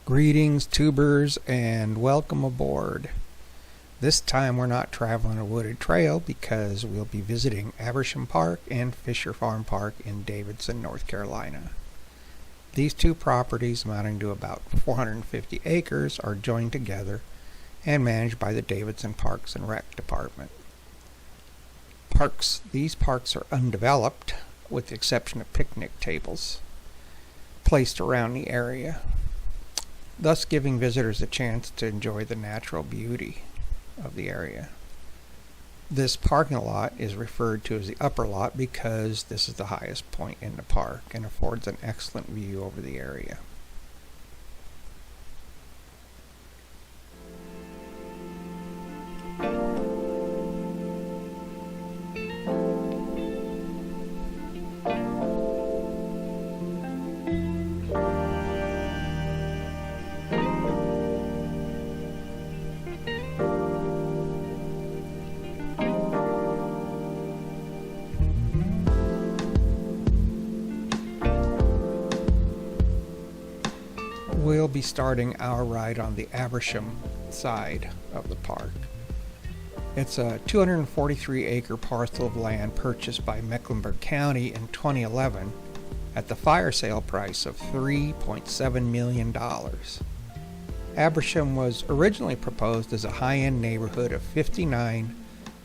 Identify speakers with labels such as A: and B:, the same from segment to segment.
A: Greetings, tubers, and welcome aboard. This time we're not traveling a wooded trail because we'll be visiting Abersham Park and Fisher Farm Park in Davidson, North Carolina. These two properties, amounting to about 450 acres, are joined together and managed by the Davidson Parks and Rec Department. These parks are undeveloped, with the exception of picnic tables placed around the area, thus giving visitors a chance to enjoy the natural beauty of the area. This parking lot is referred to as the upper lot because this is the highest point in the park and affords an excellent view over the area. We'll be starting our ride on the Abersham side of the park. It's a 243-acre parcel of land purchased by Mecklenburg County in 2011 at the fire sale price of $3.7 million. Abersham was originally proposed as a high-end neighborhood of 59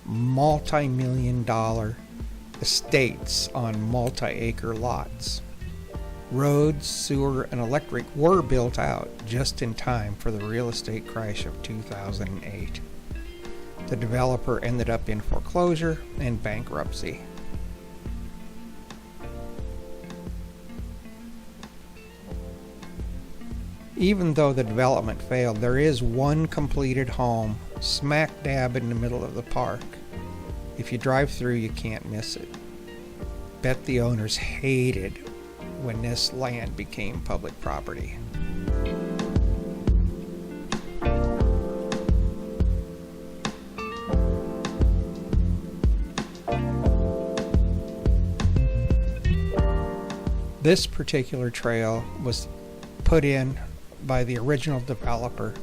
A: multi-million-dollar estates on multi-acre lots. Roads, sewer, and electric were built out just in time for the real estate crash of 2008. The developer ended up in foreclosure and bankruptcy. Even though the development failed, there is one completed home smack dab in the middle of the park. If you drive through, you can't miss it. Bet the owners hated when this land became public property. This particular trail was put in by the original developer,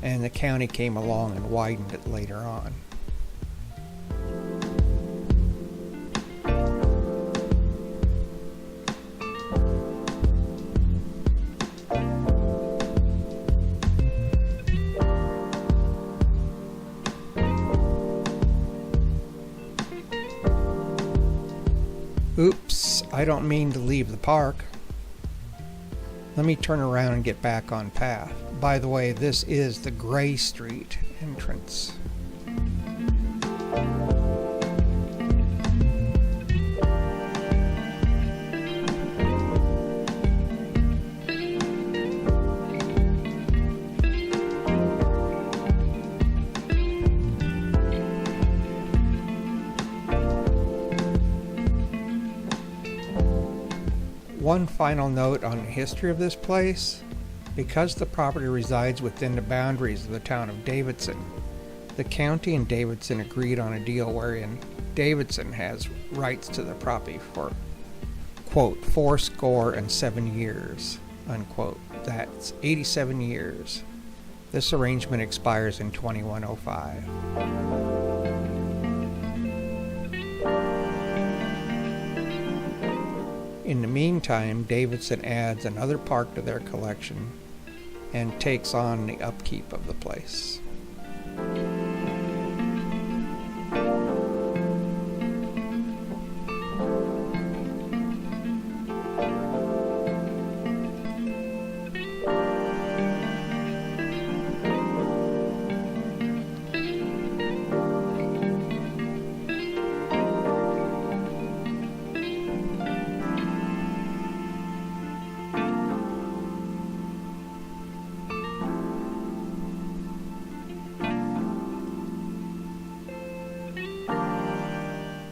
A: and the county came along and widened it later on. Oops, I don't mean to leave the park. Let me turn around and get back on path. By the way, this is the Gray Street entrance. One final note on the history of this place: because the property resides within the boundaries of the town of Davidson, the county and Davidson agreed on a deal wherein Davidson has rights to the property for, quote, 77 years, unquote. That's 87 years. This arrangement expires in 2105. In the meantime, Davidson adds another park to their collection and takes on the upkeep of the place.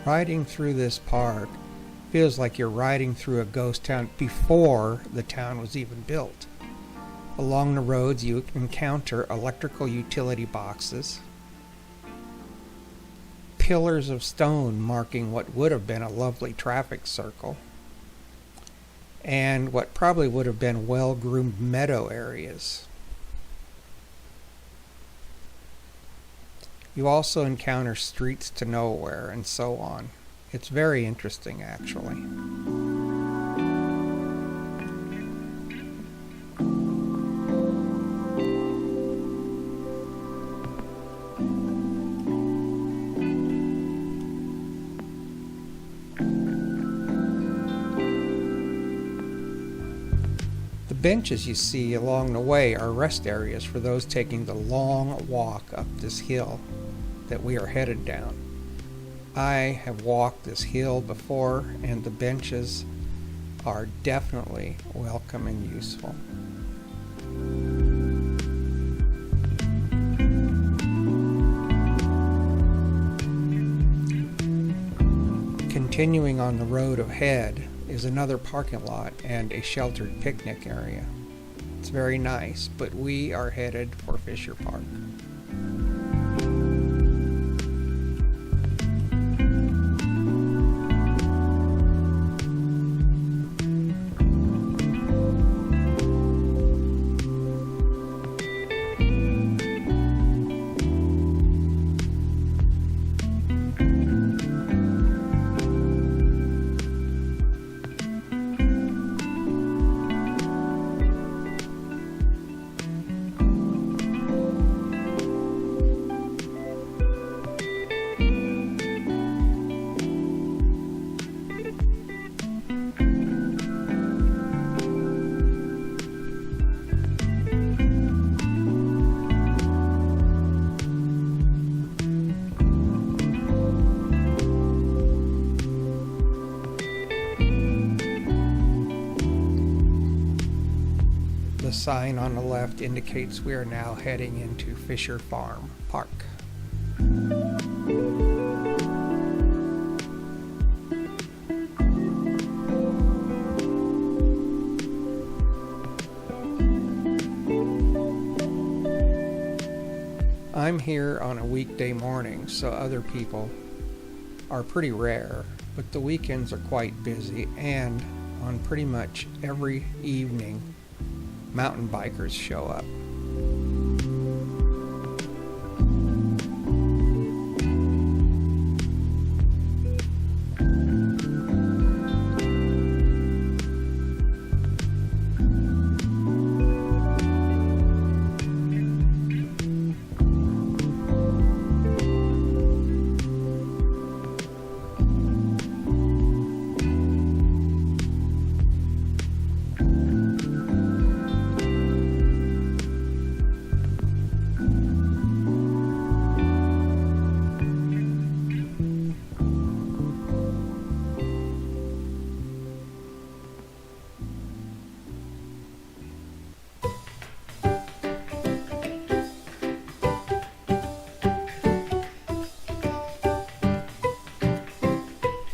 A: Riding through this park feels like you're riding through a ghost town before the town was even built. Along the roads you encounter electrical utility boxes, pillars of stone marking what would have been a lovely traffic circle, and what probably would have been well-groomed meadow areas. You also encounter streets to nowhere and so on. It's very interesting, actually. The benches you see along the way are rest areas for those taking the long walk up this hill that we are headed down. I have walked this hill before, and the benches are definitely welcome and useful. Continuing on the road ahead is another parking lot and a sheltered picnic area. It's very nice, but we are headed for Fisher Park. The sign on the left indicates we are now heading into Fisher Farm Park. I'm here on a weekday morning, so other people are pretty rare, but the weekends are quite busy, and on pretty much every evening, mountain bikers show up.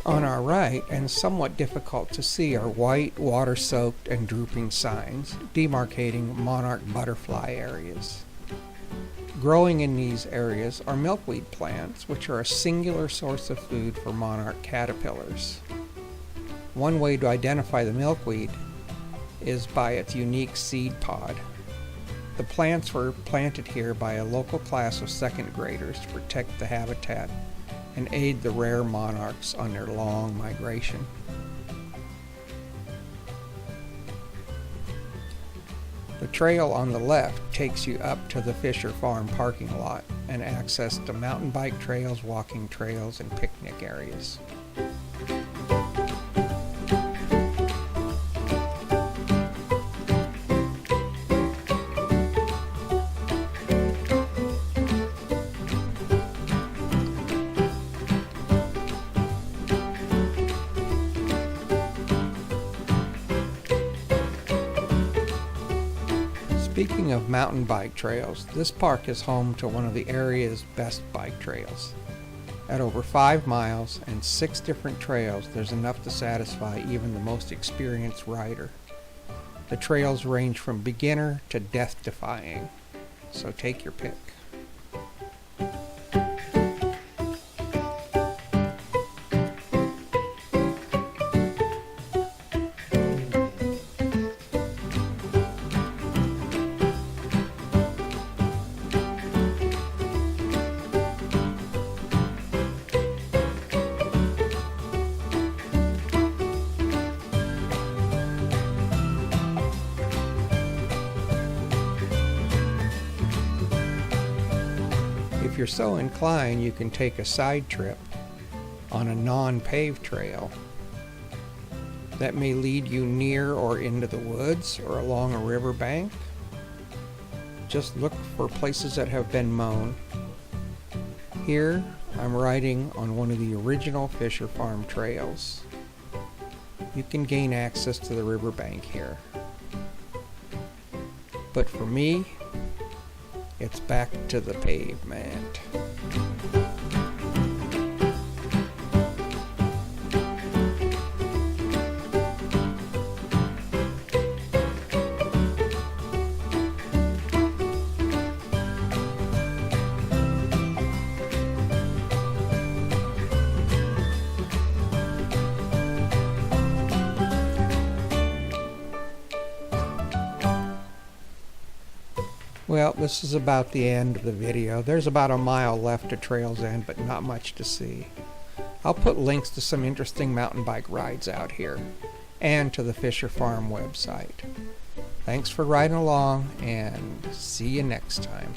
A: On our right, and somewhat difficult to see, are white, water-soaked, and drooping signs demarcating monarch butterfly areas. Growing in these areas are milkweed plants, which are a singular source of food for monarch caterpillars. One way to identify the milkweed is by its unique seed pod. The plants were planted here by a local class of second graders to protect the habitat and aid the rare monarchs on their long migration. The trail on the left takes you up to the Fisher Farm parking lot and access to mountain bike trails, walking trails, and picnic areas. Speaking of mountain bike trails, this park is home to one of the area's best bike trails. At over 5 miles and 6 different trails, there's enough to satisfy even the most experienced rider. The trails range from beginner to death-defying, so take your pick. if you're so inclined, you can take a side trip on a non-paved trail that may lead you near or into the woods or along a riverbank. Just look for places that have been mown. Here, I'm riding on one of the original Fisher Farm trails. You can gain access to the riverbank here. But for me, it's back to the pavement. Well, this is about the end of the video. There's about a mile left to Trail's End, but not much to see. I'll put links to some interesting mountain bike rides out here, and to the Fisher Farm website. Thanks for riding along, and see you next time.